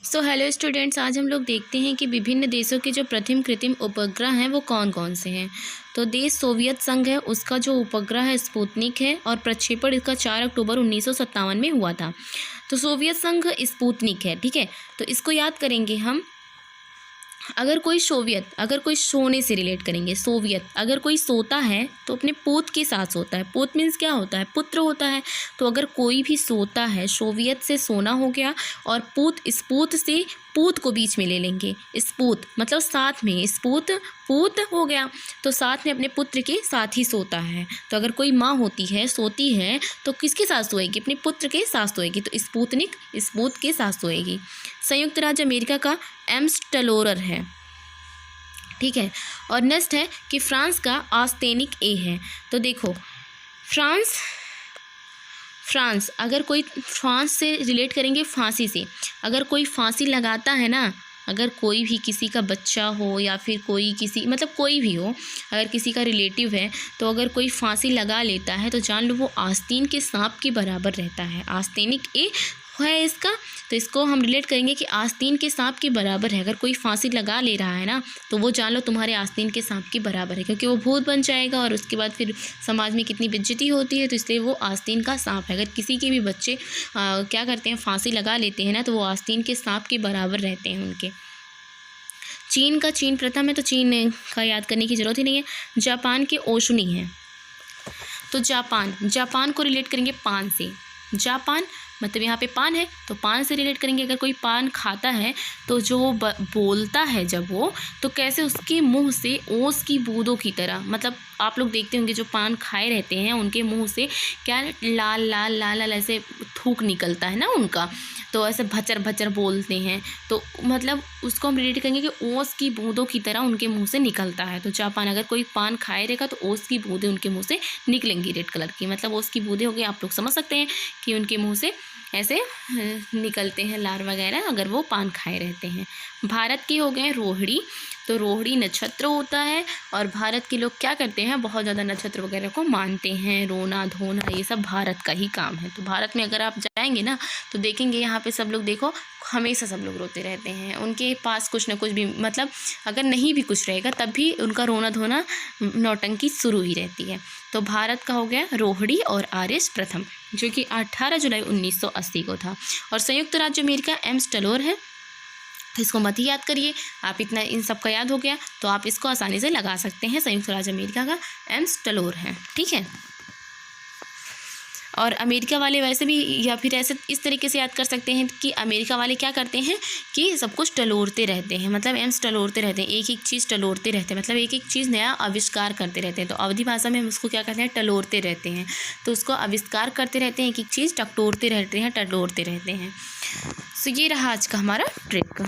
So hello students, आज हम लोग देखते हैं कि विभिन्न देशों के जो प्रथम कृत्रिम उपग्रह हैं वो कौन कौन से हैं। तो देश सोवियत संघ है, उसका जो उपग्रह है स्पुतनिक है और प्रक्षेपण इसका 4 अक्टूबर 1957 में हुआ था। तो सोवियत संघ स्पुतनिक है, ठीक है। तो इसको याद करेंगे हम। अगर कोई सोने से रिलेट करेंगे, सोवियत अगर कोई सोता है तो अपने पूत के साथ सोता है। पूत मीन्स क्या होता है? पुत्र होता है। तो अगर कोई भी सोता है, सोवियत से सोना हो गया और स्पूत से पूत को बीच में ले लेंगे। स्पूत मतलब साथ में, पूत हो गया तो साथ में अपने पुत्र के साथ ही सोता है। तो अगर कोई माँ सोती है तो किसके साथ सोएगी? अपने पुत्र के साथ सोएगी। तो स्पूत के साथ सोएगी। संयुक्त राज्य अमेरिका का एम्स्टलोरर है, ठीक है। और नेक्स्ट है कि फ्रांस का आस्तेनिक ए है। तो देखो फ्रांस अगर कोई फ्रांस से रिलेट करेंगे फांसी से। अगर कोई फांसी लगाता है ना, अगर कोई भी किसी का बच्चा हो या फिर कोई कोई भी हो, अगर किसी का रिलेटिव है तो अगर कोई फांसी लगा लेता है तो जान लो वो आस्तीन के सांप के बराबर रहता है। आस्तेनिक ए है इसका, तो इसको हम रिलेट करेंगे कि आस्तीन के सांप के बराबर है। अगर कोई फांसी लगा ले रहा है ना तो वो जान लो तुम्हारे आस्तीन के सांप के बराबर है, क्योंकि वो भूत बन जाएगा और उसके बाद फिर समाज में कितनी बेइज्जती होती है। तो इसलिए वो आस्तीन का सांप है। अगर किसी के भी बच्चे क्या करते हैं, फांसी लगा लेते हैं ना, तो वो आस्तीन के सांप के बराबर रहते हैं उनके। चीन प्रथम है, तो चीन का याद करने की ज़रूरत ही नहीं है। जापान के ओशुनी है। तो जापान को रिलेट करेंगे पान से। जापान मतलब यहाँ पे पान है तो पान से रिलेट करेंगे। अगर कोई पान खाता है तो जो वो बोलता है जब वो, तो कैसे उसके मुंह से ओस की बूंदों की तरह, मतलब आप लोग देखते होंगे जो पान खाए रहते हैं उनके मुंह से क्या लाल लाल लाल लाल ऐसे थूक निकलता है ना उनका, तो ऐसे भचर भचर बोलते हैं। तो मतलब उसको हम रिलेट करेंगे कि ओस की बूंदों की तरह उनके मुंह से निकलता है। तो जापान अगर कोई पान खाए रहेगा तो ओस की बूंदें उनके मुंह से निकलेंगी, रेड कलर की, मतलब ओस की बूंदें हो गई। आप लोग समझ सकते हैं कि उनके मुंह से ऐसे निकलते हैं लार वगैरह अगर वो पान खाए रहते हैं। भारत के हो गए रोहिणी। तो रोहिणी नक्षत्र होता है और भारत के लोग क्या करते हैं, बहुत ज़्यादा नक्षत्र वगैरह को मानते हैं। रोना धोना ये सब भारत का ही काम है। तो भारत में अगर आप जाएंगे ना तो देखेंगे यहाँ पे सब लोग, देखो हमेशा सब लोग रोते रहते हैं। उनके पास कुछ ना कुछ भी, मतलब अगर नहीं भी कुछ रहेगा तब भी उनका रोना धोना नौटंकी शुरू ही रहती है। तो भारत का हो गया रोहिणी और आर्यस प्रथम, जो कि 18 जुलाई 1980 को था। और संयुक्त राज्य अमेरिका एम्स्टलोर है। इसको मत ही याद करिए, आप इतना इन सब का याद हो गया तो आप इसको आसानी से लगा सकते हैं। संयुक्त राज्य अमेरिका का एम्स्टलोर है, ठीक है। और अमेरिका वाले वैसे भी, या फिर ऐसे इस तरीके से याद कर सकते हैं कि अमेरिका वाले क्या करते हैं कि सब कुछ टलोरते रहते हैं, मतलब एम्स टलोरते रहते हैं, एक एक चीज़ टलोरते रहते हैं, मतलब एक एक चीज़ नया आविष्कार करते रहते हैं। तो अवधि भाषा में हम उसको क्या कहते हैं, टलोरते रहते हैं। तो उसको आविष्कार करते रहते हैं, एक एक चीज़ टटोरते रहते हैं, टलोरते रहते हैं। सो ये रहा आज का हमारा ट्रिक।